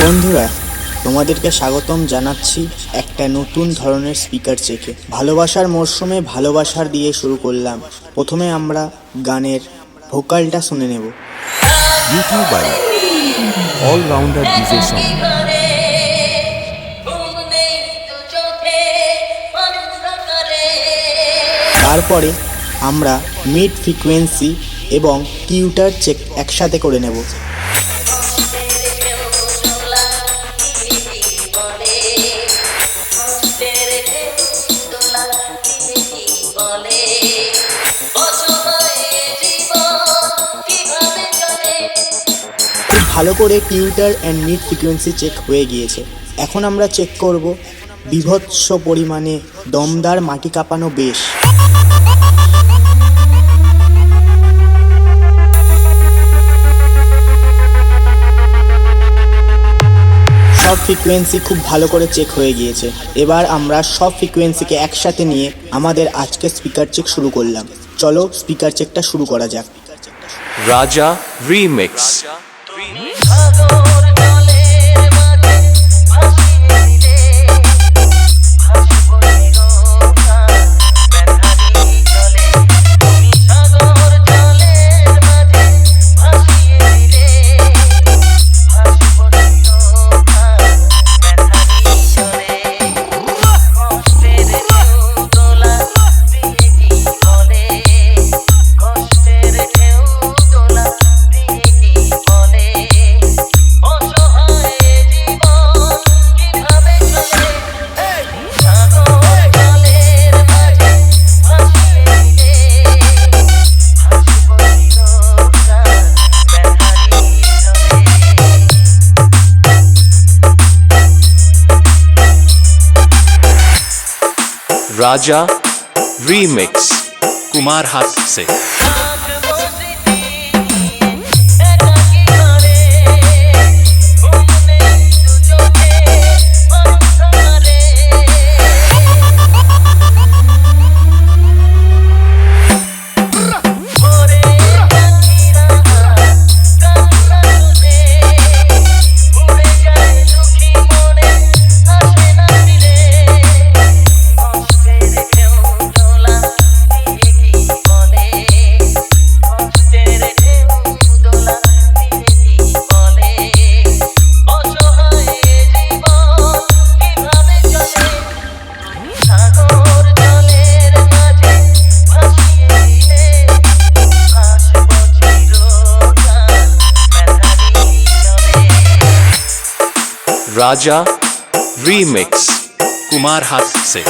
বন্ধুরা, তোমাদেরকে স্বাগতম জানাচ্ছি একটা নতুন ধরনের স্পিকার চেকে। ভালোবাসার মরশুমে ভালোবাসার দিয়ে শুরু করলাম। প্রথমে আমরা গানের ভোকালটা শুনে নেব। YouTube by All Rounder DJ Song। তারপরে আমরা মিড ফ্রিকোয়েন্সি এবং টিউটার চেক একসাথে করে নেব। খুব ভালো করে tweeter and mid frequency check হয়ে গিয়েছে। এখন আমরা চেক করব বীভৎস পরিমাণে দমদার মাটি কাঁপানো বেশ। সব ফ্রিকোয়েন্সি খুব ভালো করে চেক হয়ে গিয়েছে। এবার আমরা সব ফ্রিকোয়েন্সিকে একসাথে নিয়ে আমাদের আজকের স্পিকার চেক শুরু করলাম। চলো স্পিকার চেকটা শুরু করা যাক। রাজা রিমিক্স। राजा रीमिक्स कुमार हाथ से। राजा रीमिक्स कुमार हाथ से।